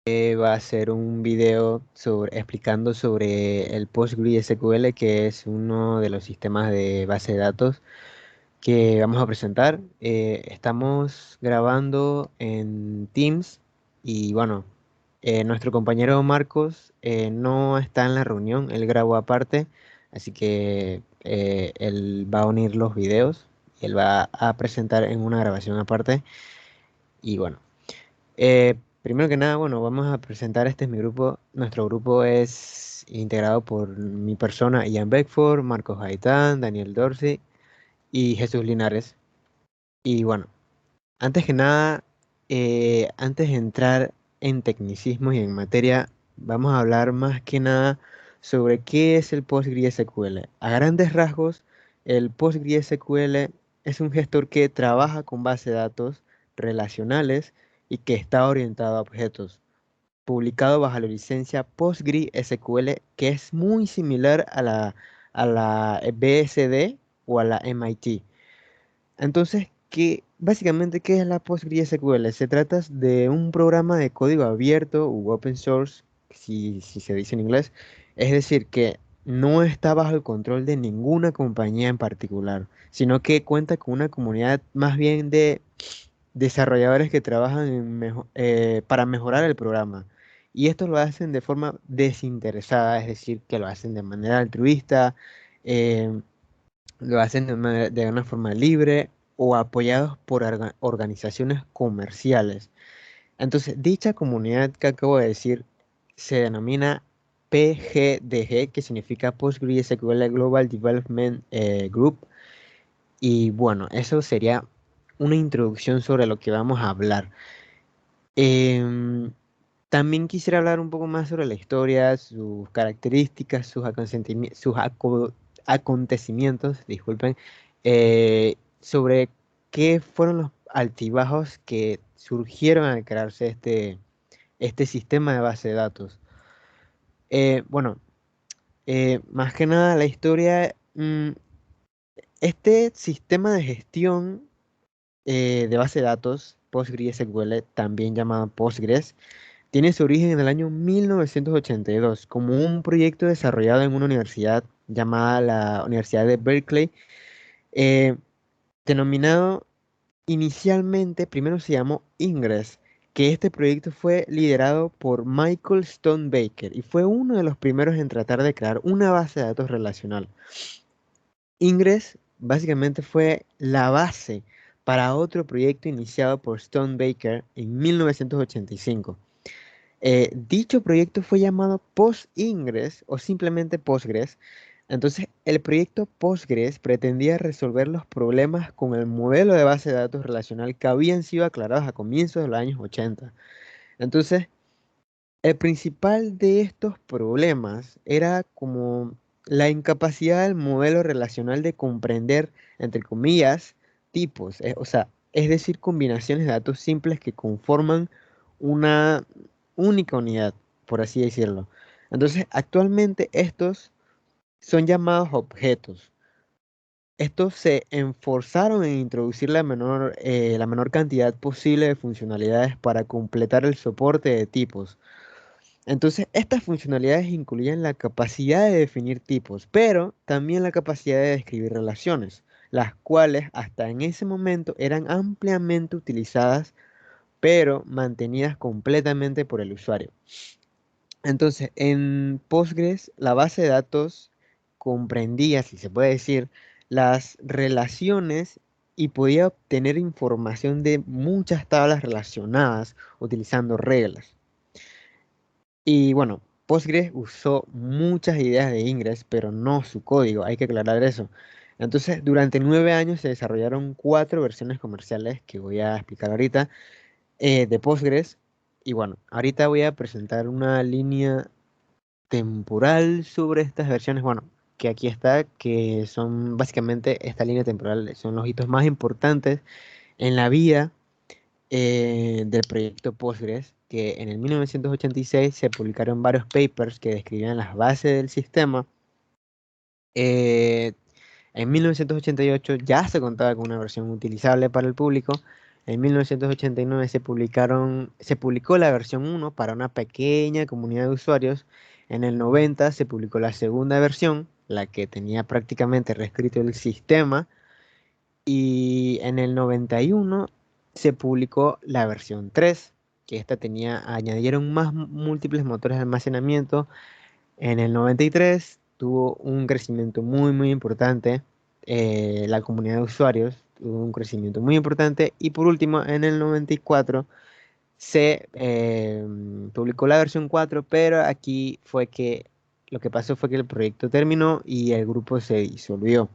Va a ser un video explicando sobre el PostgreSQL, que es uno de los sistemas de base de datos que vamos a presentar. Estamos grabando en Teams y bueno, nuestro compañero Marcos no está en la reunión, él grabó aparte, así que él va a unir los videos, él va a presentar en una grabación aparte y bueno. Primero que nada, bueno, vamos a presentar, este es mi grupo. Nuestro grupo es integrado por mi persona, Ian Beckford, Marcos Gaitán, Daniel Dorsey y Jesús Linares. Y bueno, antes que nada, antes de entrar en tecnicismos y en materia, vamos a hablar más que nada sobre qué es el PostgreSQL. A grandes rasgos, el PostgreSQL es un gestor que trabaja con bases de datos relacionales y que está orientado a objetos, publicado bajo la licencia PostgreSQL, que es muy similar a la BSD o a la MIT. Entonces, básicamente, ¿qué es la PostgreSQL? Se trata de un programa de código abierto u open source, si se dice en inglés. Es decir, que no está bajo el control de ninguna compañía en particular, sino que cuenta con una comunidad más bien de desarrolladores que trabajan para mejorar el programa. Y esto lo hacen de forma desinteresada, es decir, que lo hacen de manera altruista, eh, lo hacen de una forma libre o apoyados por organizaciones comerciales. Entonces, dicha comunidad que acabo de decir se denomina PGDG, que significa PostgreSQL Global Development Group. Y bueno, eso sería una introducción sobre lo que vamos a hablar. Em, También quisiera hablar un poco más sobre la historia, sus características, acontecimientos, disculpen, sobre qué fueron los altibajos que surgieron al crearse este sistema de base de datos. Bueno, más que nada la historia, este sistema de gestión de base de datos, PostgreSQL, también llamado Postgres, tiene su origen en el año 1982 como un proyecto desarrollado en una universidad llamada la Universidad de Berkeley, eh, denominado inicialmente, primero se llamó Ingress, que este proyecto fue liderado por Michael Stone Baker y fue uno de los primeros en tratar de crear una base de datos relacional. Ingress básicamente fue la base para otro proyecto iniciado por Stone Baker en 1985. Dicho proyecto fue llamado PostIngress o simplemente Postgres. Entonces, el proyecto Postgres pretendía resolver los problemas con el modelo de base de datos relacional que habían sido aclarados a comienzos de los años 80. Entonces, el principal de estos problemas era como la incapacidad del modelo relacional de comprender, entre comillas, tipos, o sea, es decir, combinaciones de datos simples que conforman una única unidad, por así decirlo. Entonces, actualmente estos son llamados objetos. Estos se esforzaron en introducir la menor cantidad posible de funcionalidades para completar el soporte de tipos. Entonces, estas funcionalidades incluían la capacidad de definir tipos, pero también la capacidad de describir relaciones, las cuales hasta en ese momento eran ampliamente utilizadas, pero mantenidas completamente por el usuario. Entonces, en Postgres, la base de datos comprendía, si se puede decir, las relaciones y podía obtener información de muchas tablas relacionadas utilizando reglas. Y bueno, Postgres usó muchas ideas de Ingress, pero no su código, hay que aclarar eso. Entonces, durante 9 años se desarrollaron 4 versiones comerciales que voy a explicar ahorita de Postgres. Y bueno, ahorita voy a presentar una línea temporal sobre estas versiones. Bueno, que aquí está, que son básicamente esta línea temporal, son los hitos más importantes en la vida del proyecto Postgres, que en el 1986 se publicaron varios papers que describían las bases del sistema. Eh, en 1988 ya se contaba con una versión utilizable para el público En 1989 se publicó la versión 1 para una pequeña comunidad de usuarios. En el 90 se publicó la segunda versión, la que tenía prácticamente reescrito el sistema. Y en el 91 se publicó la versión 3, que esta añadieron más múltiples motores de almacenamiento. En el 93 tuvo un crecimiento muy importante. La comunidad de usuarios tuvo un crecimiento muy importante. Y por último, en el 94 se publicó la versión 4, pero aquí fue que lo que pasó fue que el proyecto terminó y el grupo se disolvió.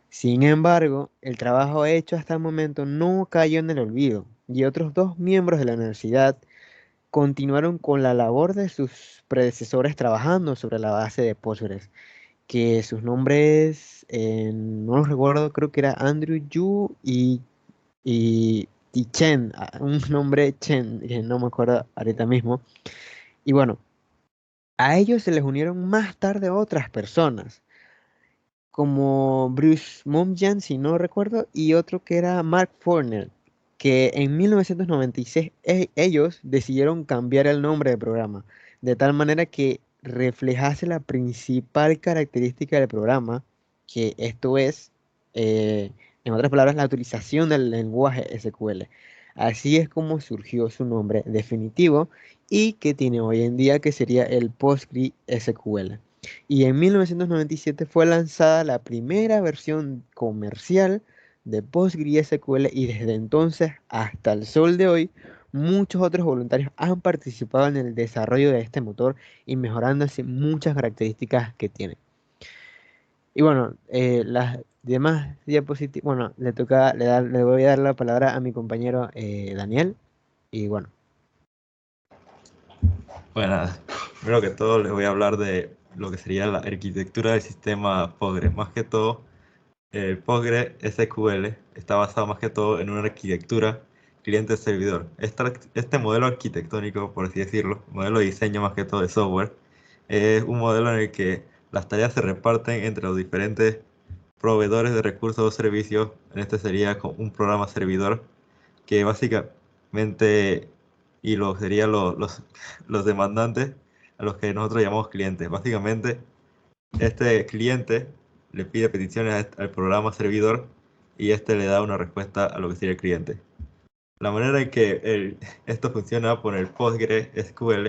Sin embargo, el trabajo hecho hasta el momento no cayó en el olvido y otros dos miembros de la universidad continuaron con la labor de sus predecesores trabajando sobre la base de Postgres, que sus nombres, no los recuerdo, creo que era Andrew Yu y Chen, un nombre Chen, que no me acuerdo ahorita mismo. Y bueno, a ellos se les unieron más tarde otras personas como Bruce Mumjan, si no recuerdo, y otro que era Mark Forner, que en 1996 ellos decidieron cambiar el nombre del programa, de tal manera que reflejase la principal característica del programa, que esto es, en otras palabras, la utilización del lenguaje SQL. Así es como surgió su nombre definitivo y que tiene hoy en día, que sería el PostgreSQL. Y en 1997 fue lanzada la primera versión comercial de PostgreSQL y desde entonces hasta el sol de hoy, muchos otros voluntarios han participado en el desarrollo de este motor y mejorando así muchas características que tiene. Y bueno, las demás diapositivas, bueno, le voy a dar la palabra a mi compañero Daniel. Y bueno, Bueno, primero que todo les voy a hablar de lo que sería la arquitectura del sistema Postgres. Más que todo, el Postgres SQL está basado más que todo en una arquitectura cliente-servidor. Este modelo arquitectónico, por así decirlo, modelo de diseño más que todo de software, es un modelo en el que las tareas se reparten entre los diferentes proveedores de recursos o servicios. En este sería un programa servidor que básicamente, y lo serían los demandantes, a los que nosotros llamamos clientes. Básicamente, este cliente le pide peticiones al programa servidor y este le da una respuesta a lo que sería el cliente. La manera en que esto funciona por el PostgreSQL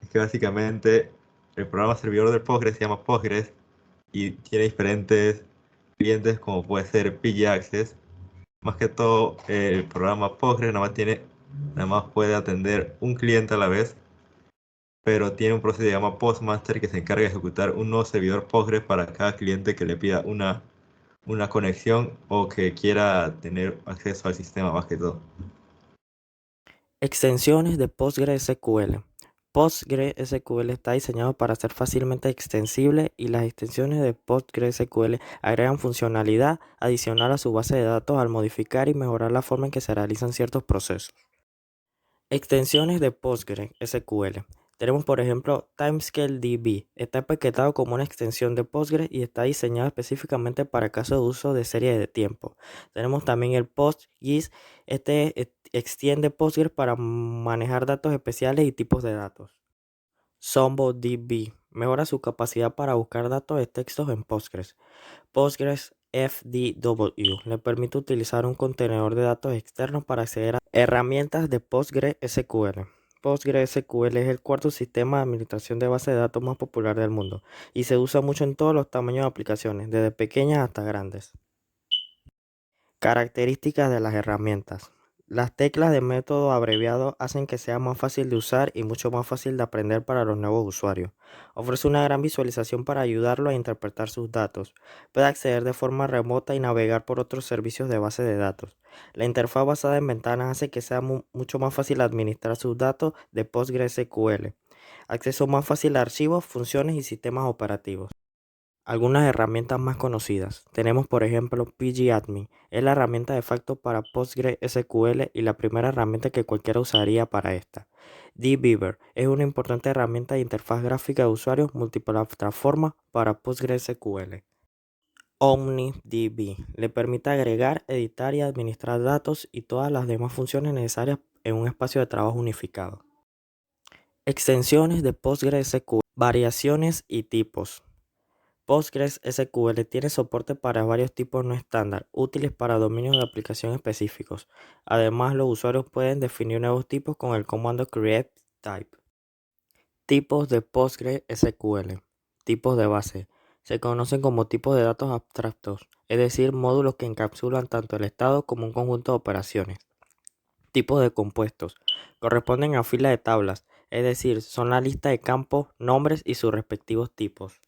es que básicamente el programa servidor del Postgres se llama Postgres y tiene diferentes clientes como puede ser PG Access. Más que todo, el programa Postgres nada más puede atender un cliente a la vez, pero tiene un proceso que se llama Postmaster que se encarga de ejecutar un nuevo servidor Postgres para cada cliente que le pida una conexión o que quiera tener acceso al sistema más que todo. Extensiones de PostgreSQL. PostgreSQL está diseñado para ser fácilmente extensible y las extensiones de PostgreSQL agregan funcionalidad adicional a su base de datos al modificar y mejorar la forma en que se realizan ciertos procesos. Extensiones de PostgreSQL. Tenemos por ejemplo TimescaleDB. Está empaquetado como una extensión de Postgres y está diseñado específicamente para casos de uso de serie de tiempo. Tenemos también el PostGIS. Extiende Postgres para manejar datos especiales y tipos de datos. SomboDB. Mejora su capacidad para buscar datos de textos en Postgres. Postgres FDW le permite utilizar un contenedor de datos externos para acceder a herramientas de PostgreSQL. PostgreSQL es el cuarto sistema de administración de base de datos más popular del mundo y se usa mucho en todos los tamaños de aplicaciones, desde pequeñas hasta grandes. Características de las herramientas. Las teclas de método abreviado hacen que sea más fácil de usar y mucho más fácil de aprender para los nuevos usuarios. Ofrece una gran visualización para ayudarlo a interpretar sus datos. Puede acceder de forma remota y navegar por otros servicios de base de datos. La interfaz basada en ventanas hace que sea mucho más fácil administrar sus datos de PostgreSQL. Acceso más fácil a archivos, funciones y sistemas operativos. Algunas herramientas más conocidas. Tenemos por ejemplo pgadmin. Es la herramienta de facto para PostgreSQL y la primera herramienta que cualquiera usaría para esta. dbeaver es una importante herramienta de interfaz gráfica de usuarios multiplataforma para PostgreSQL. OmniDB. Le permite agregar, editar y administrar datos y todas las demás funciones necesarias en un espacio de trabajo unificado. Extensiones de PostgreSQL, variaciones y tipos. PostgreSQL tiene soporte para varios tipos no estándar, útiles para dominios de aplicación específicos. Además, los usuarios pueden definir nuevos tipos con el comando createType. Tipos de PostgreSQL. Tipos de base. Se conocen como tipos de datos abstractos, es decir, módulos que encapsulan tanto el estado como un conjunto de operaciones. Tipos de compuestos. Corresponden a fila de tablas, es decir, son la lista de campos, nombres y sus respectivos tipos.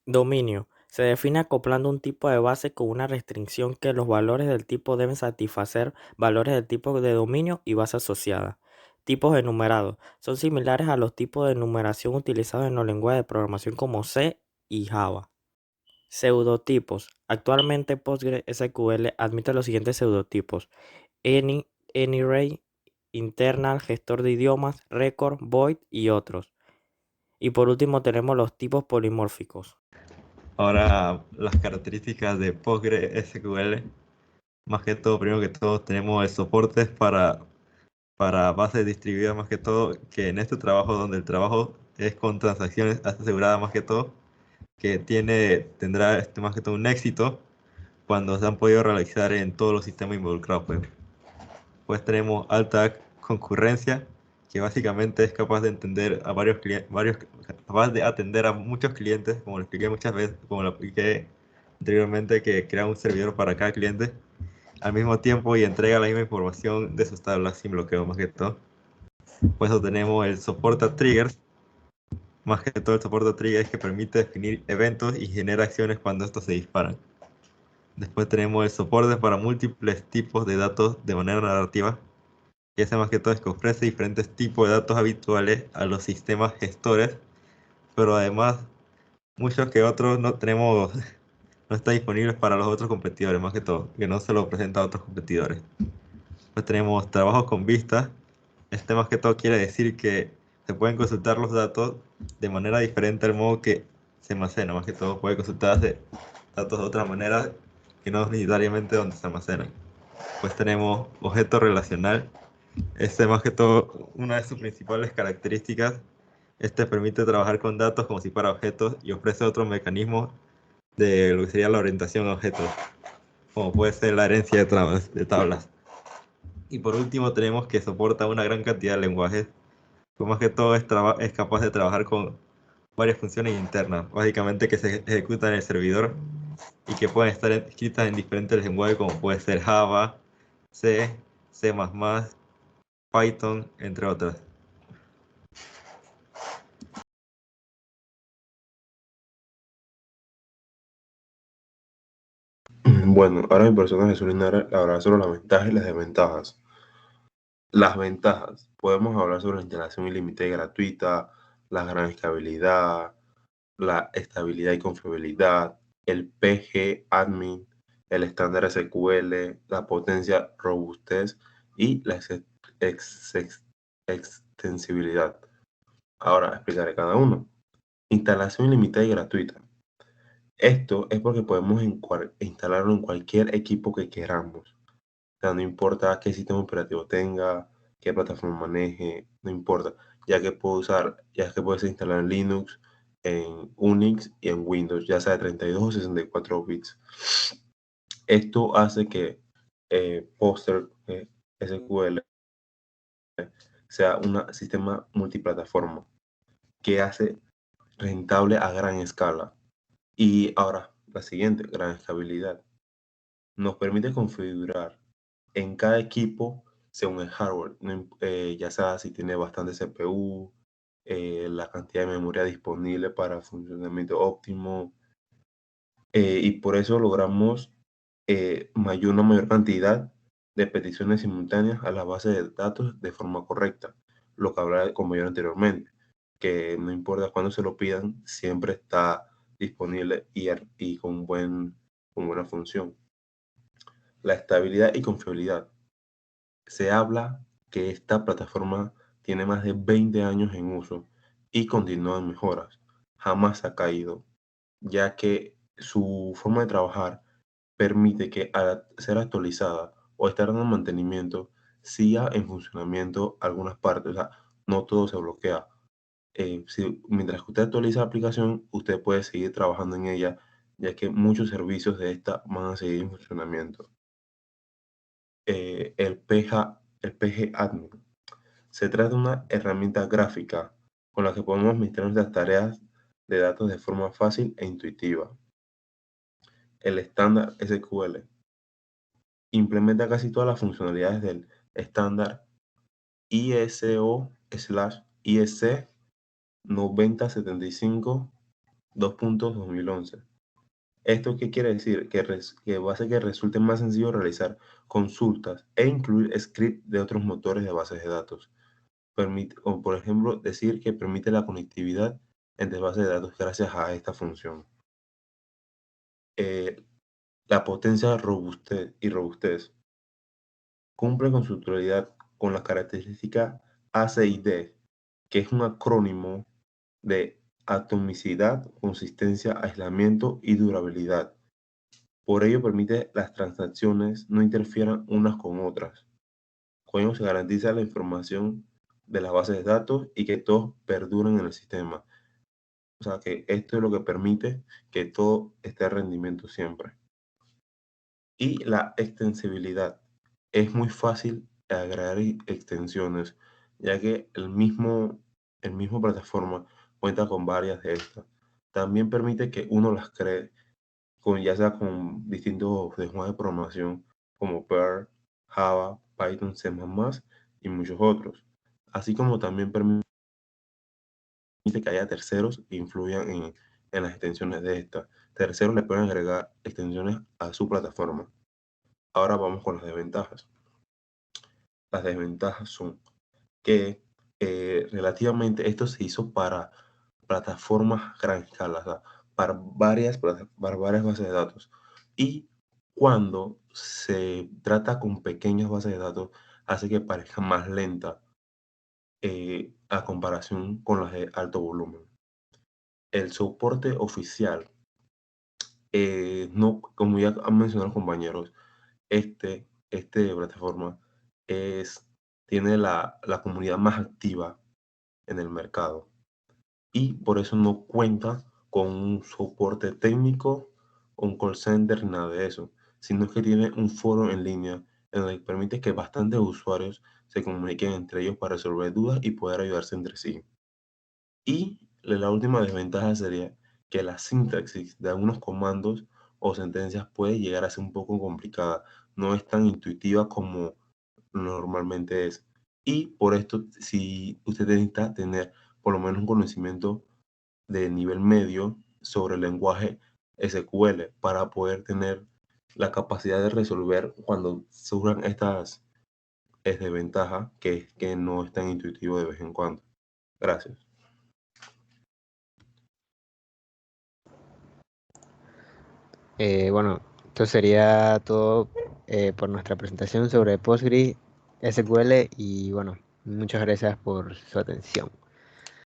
Dominio. Se define acoplando un tipo de base con una restricción que los valores del tipo deben satisfacer valores del tipo de dominio y base asociada. Tipos enumerados. Son similares a los tipos de enumeración utilizados en los lenguajes de programación como C y Java. Pseudotipos. Actualmente PostgreSQL admite los siguientes pseudotipos: AnyArray, Internal, Gestor de idiomas, Record, Void y otros. Y por último tenemos los tipos polimórficos. Ahora, las características de PostgreSQL, más que todo, primero que todo, tenemos el soporte para bases distribuidas, más que todo, que en este trabajo, donde el trabajo es con transacciones aseguradas, más que todo, que tendrá más que todo un éxito cuando se han podido realizar en todos los sistemas involucrados. Pues tenemos alta concurrencia, que básicamente es capaz de entender a capaz de atender a muchos clientes, como lo expliqué muchas veces, como lo expliqué anteriormente, que crea un servidor para cada cliente al mismo tiempo y entrega la misma información de sus tablas sin bloqueo, más que todo. Pues eso tenemos el soporte a triggers. Más que todo, el soporte a triggers que permite definir eventos y genera acciones cuando estos se disparan. Después tenemos el soporte para múltiples tipos de datos de manera narrativa, que hace más que todo es que ofrece diferentes tipos de datos habituales a los sistemas gestores, pero además muchos que otros no tenemos, no están disponibles para los otros competidores, más que todo, que no se lo presenta a otros competidores. Pues tenemos trabajos con vistas. Este más que todo quiere decir que se pueden consultar los datos de manera diferente al modo que se almacena. Más que todo puede consultarse datos de otra manera que no necesariamente donde se almacenan. Pues tenemos objeto relacional. Este más que todo, una de sus principales características, este permite trabajar con datos como si fuera objetos y ofrece otros mecanismos de lo que sería la orientación a objetos, como puede ser la herencia de tablas. Y por último tenemos que soporta una gran cantidad de lenguajes, pues más que todo es capaz de trabajar con varias funciones internas, básicamente que se ejecutan en el servidor y que pueden estar escritas en diferentes lenguajes como puede ser Java, C, C++, Python, entre otras. Bueno, ahora mi persona Jesús Linares hablará sobre las ventajas y las desventajas. Las ventajas. Podemos hablar sobre la instalación ilimitada y gratuita, la gran escalabilidad, la estabilidad y confiabilidad, el PG admin, el estándar SQL, la potencia, robustez y la extensibilidad. Ahora explicaré cada uno. Instalación ilimitada y gratuita. Esto es porque podemos instalarlo en cualquier equipo que queramos. O sea, no importa qué sistema operativo tenga, qué plataforma maneje, no importa, ya que puedes instalar en Linux, en Unix y en Windows, ya sea de 32 o 64 bits. Esto hace que PostgreSQL sea un sistema multiplataforma que hace rentable a gran escala. Y ahora, la siguiente, gran escalabilidad. Nos permite configurar en cada equipo según el hardware, ya sea si tiene bastante CPU, la cantidad de memoria disponible para funcionamiento óptimo, y por eso logramos una mayor cantidad de peticiones simultáneas a la base de datos de forma correcta, lo que hablaba como yo anteriormente, que no importa cuándo se lo pidan, siempre está disponible y con buena función. La estabilidad y confiabilidad. Se habla que esta plataforma tiene más de 20 años en uso y continúa en mejoras. Jamás ha caído, ya que su forma de trabajar permite que al ser actualizada o estar dando mantenimiento, siga en funcionamiento algunas partes, o sea, no todo se bloquea. Mientras que usted actualiza la aplicación, usted puede seguir trabajando en ella, ya que muchos servicios de esta van a seguir en funcionamiento. El PG Admin se trata de una herramienta gráfica con la que podemos administrar nuestras tareas de datos de forma fácil e intuitiva. El estándar SQL implementa casi todas las funcionalidades del estándar ISO/IEC 9075 2.2011. ¿Esto qué quiere decir? Que va a hacer que resulte más sencillo realizar consultas e incluir scripts de otros motores de bases de datos. O por ejemplo, decir que permite la conectividad entre bases de datos gracias a esta función. La potencia robustez cumple con su utilidad con las características ACID, que es un acrónimo de atomicidad, consistencia, aislamiento y durabilidad. Por ello permite las transacciones no interfieran unas con otras. Con ello se garantiza la información de las bases de datos y que todos perduren en el sistema. O sea que esto es lo que permite que todo esté a rendimiento siempre. Y la extensibilidad. Es muy fácil agregar extensiones, ya que el mismo plataforma cuenta con varias de estas. También permite que uno las cree, ya sea con distintos lenguajes de programación como Perl, Java, Python, C++ y muchos otros. Así como también permite que haya terceros que influyan en las extensiones de esta. Terceros le pueden agregar extensiones a su plataforma. Ahora vamos con las desventajas. Las desventajas son que relativamente esto se hizo para plataformas a gran escala, o sea, para varias bases de datos. Y cuando se trata con pequeñas bases de datos, hace que parezca más lenta a comparación con las de alto volumen. El soporte oficial, no, como ya han mencionado los compañeros, este plataforma tiene la comunidad más activa en el mercado y por eso no cuenta con un soporte técnico, un call center, nada de eso, sino que tiene un foro en línea en el que permite que bastantes usuarios se comuniquen entre ellos para resolver dudas y poder ayudarse entre sí. Y la última desventaja sería que la sintaxis de algunos comandos o sentencias puede llegar a ser un poco complicada, no es tan intuitiva como normalmente es. Y por esto, si usted necesita tener por lo menos un conocimiento de nivel medio sobre el lenguaje SQL para poder tener la capacidad de resolver cuando surjan estas desventajas que no es tan intuitivo de vez en cuando. Gracias. Bueno, esto sería todo por nuestra presentación sobre Postgres SQL y bueno, muchas gracias por su atención.